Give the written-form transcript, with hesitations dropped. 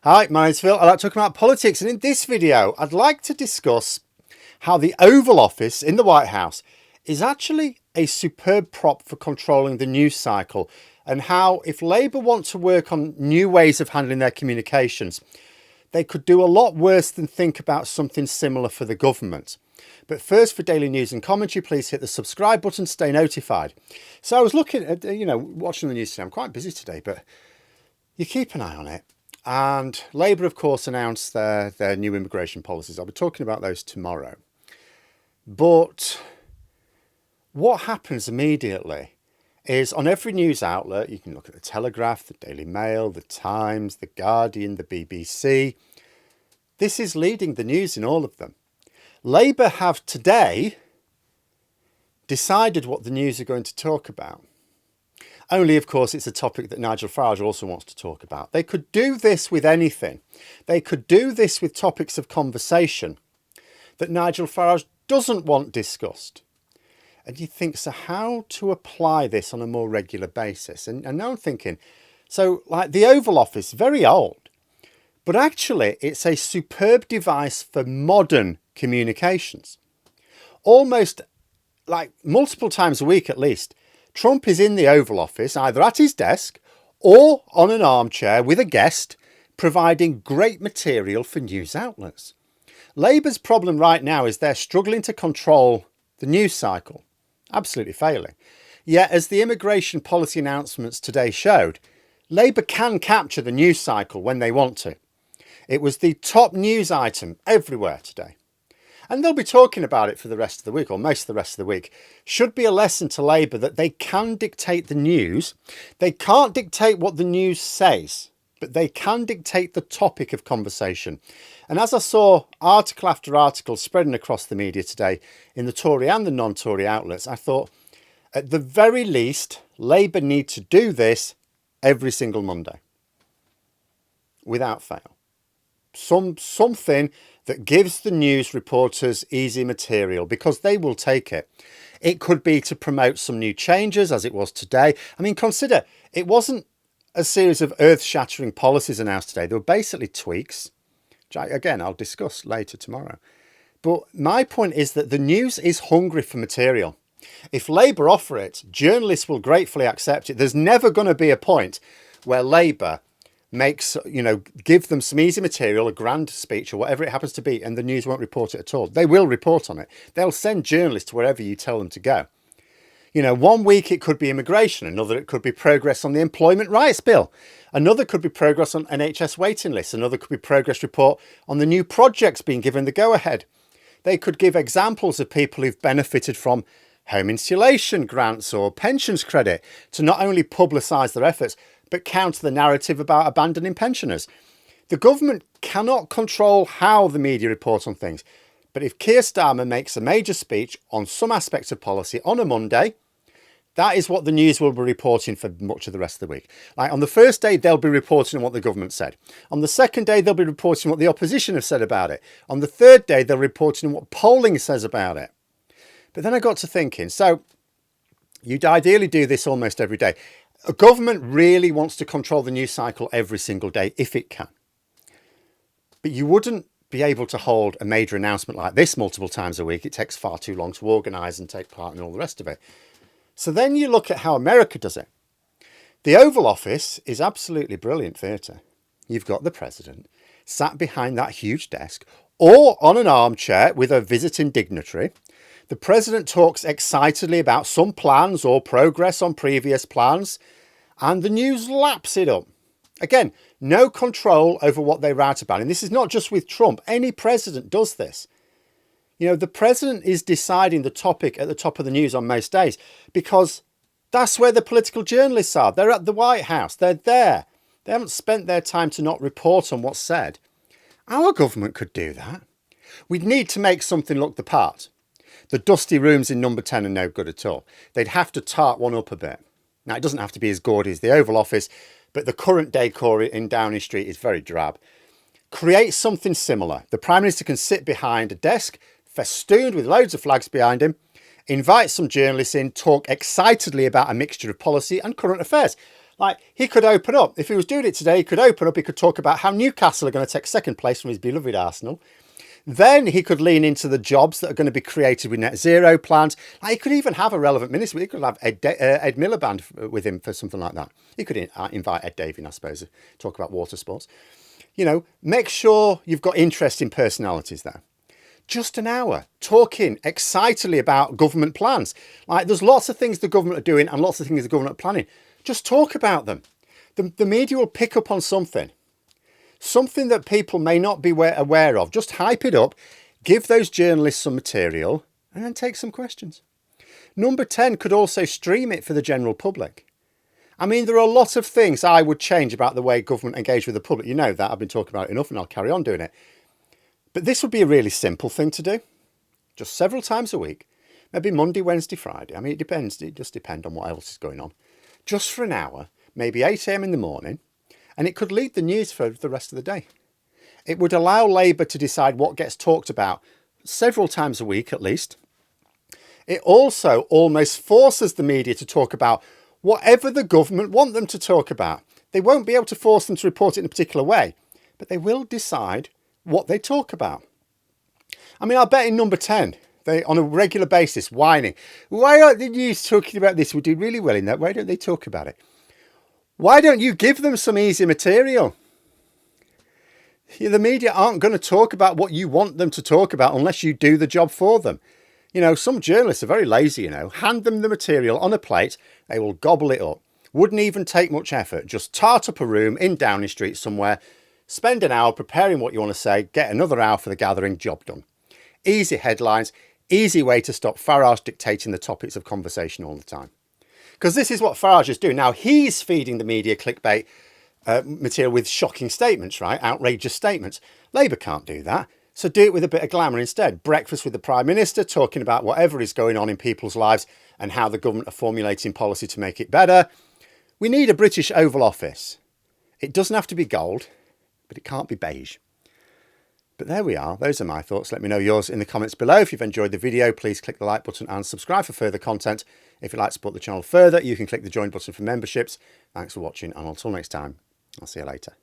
Hi, my name's Phil. I like talking about politics, and in this video I'd like to discuss how the Oval Office in the White House is actually a superb prop for controlling the news cycle, and how if Labour want to work on new ways of handling their communications, they could do a lot worse than think about something similar for the government. But first, for daily news and commentary, please hit the subscribe button to stay notified. So I was looking at, watching the news today. I'm quite busy today, but you keep an eye on it. And Labour, of course, announced their new immigration policies. I'll be talking about those tomorrow. But what happens immediately is on every news outlet, you can look at the Telegraph, the Daily Mail, the Times, the Guardian, the BBC. This is leading the news in all of them. Labour have today decided what the news are going to talk about. Only, of course, it's a topic that Nigel Farage also wants to talk about. They could do this with anything. They could do this with topics of conversation that Nigel Farage doesn't want discussed. And you think, so how to apply this on a more regular basis? And now I'm thinking, so like the Oval Office, very old, but actually it's a superb device for modern communications. Almost like multiple times a week at least, Trump is in the Oval Office, either at his desk or on an armchair with a guest, providing great material for news outlets. Labour's problem right now is they're struggling to control the news cycle, absolutely failing. Yet, as the immigration policy announcements today showed, Labour can capture the news cycle when they want to. It was the top news item everywhere today. And they'll be talking about it for the rest of the week, or most of the rest of the week. Should be a lesson to Labour that they can dictate the news. They can't dictate what the news says, but they can dictate the topic of conversation. And as I saw article after article spreading across the media today in the Tory and the non-Tory outlets, I thought at the very least, Labour need to do this every single Monday without fail. Something that gives the news reporters easy material, because they will take it. It could be to promote some new changes, as it was today. I mean, consider, it wasn't a series of earth-shattering policies announced today. They were basically tweaks, which again, I'll discuss later tomorrow. But my point is that the news is hungry for material. If Labour offer it, journalists will gratefully accept it. There's never going to be a point where Labour makes, give them some easy material, a grand speech or whatever it happens to be, and the news won't report it at all. They will report on it. They'll send journalists to wherever you tell them to go. One week it could be immigration, another it could be progress on the employment rights bill, another could be progress on NHS waiting lists, another could be progress report on the new projects being given the go-ahead. They could give examples of people who've benefited from home insulation grants or pensions credit to not only publicise their efforts, but counter the narrative about abandoning pensioners. The government cannot control how the media report on things. But if Keir Starmer makes a major speech on some aspects of policy on a Monday, that is what the news will be reporting for much of the rest of the week. Like on the first day, they'll be reporting on what the government said. On the second day, they'll be reporting what the opposition have said about it. On the third day, they're reporting on what polling says about it. But then I got to thinking, so you'd ideally do this almost every day. A government really wants to control the news cycle every single day if it can. But you wouldn't be able to hold a major announcement like this multiple times a week. It takes far too long to organise and take part in all the rest of it. So then you look at how America does it. The Oval Office is absolutely brilliant theatre. You've got the president sat behind that huge desk or on an armchair with a visiting dignitary. The president talks excitedly about some plans or progress on previous plans, and the news laps it up. Again, no control over what they write about. And this is not just with Trump. Any president does this. The president is deciding the topic at the top of the news on most days because that's where the political journalists are. They're at the White House. They're there. They haven't spent their time to not report on what's said. Our government could do that. We'd need to make something look the part. The dusty rooms in number 10 are no good at all. They'd have to tart one up a bit. Now, it doesn't have to be as gaudy as the Oval Office, but the current decor in Downing Street is very drab. Create something similar. The Prime Minister can sit behind a desk, festooned with loads of flags behind him, invite some journalists in, talk excitedly about a mixture of policy and current affairs. Like, he could open up. If he was doing it today, he could open up. He could talk about how Newcastle are going to take second place from his beloved Arsenal. Then he could lean into the jobs that are going to be created with net zero plans. Like, he could even have a relevant minister. He could have Ed Miliband with him for something like that. He could invite Ed Davey, I suppose, talk about water sports. You know, make sure you've got interesting personalities there. Just an hour talking excitedly about government plans. Like, there's lots of things the government are doing and lots of things the government are planning. Just talk about them. The media will pick up on something that people may not be aware of. Just hype it up, give those journalists some material, and then take some questions. Number 10 could also stream it for the general public. I mean, there are a lot of things I would change about the way government engage with the public. You know that. I've been talking about it enough and I'll carry on doing it. But this would be a really simple thing to do. Just several times a week. Maybe Monday, Wednesday, Friday. I mean, it depends. It just depends on what else is going on. Just for an hour, maybe 8 a.m. in the morning. And it could lead the news for the rest of the day. It would allow Labour to decide what gets talked about several times a week at least. It also almost forces the media to talk about whatever the government want them to talk about. They won't be able to force them to report it in a particular way, but they will decide what they talk about. I mean, I bet in number 10, they on a regular basis whining, why aren't the news talking about this? We do really well in that. Why don't they talk about it? Why don't you give them some easy material? The media aren't going to talk about what you want them to talk about unless you do the job for them. You know, some journalists are very lazy, you know. Hand them the material on a plate, they will gobble it up. Wouldn't even take much effort. Just tart up a room in Downing Street somewhere, spend an hour preparing what you want to say, get another hour for the gathering, job done. Easy headlines, easy way to stop Farage dictating the topics of conversation all the time. Because this is what Farage is doing. Now, he's feeding the media clickbait material with shocking statements, right? Outrageous statements. Labour can't do that. So do it with a bit of glamour instead. Breakfast with the Prime Minister, talking about whatever is going on in people's lives and how the government are formulating policy to make it better. We need a British Oval Office. It doesn't have to be gold, but it can't be beige. But there we are. Those are my thoughts. Let me know yours in the comments below. If you've enjoyed the video, please click the like button and subscribe for further content. If you'd like to support the channel further, you can click the join button for memberships. Thanks for watching, and until next time, I'll see you later.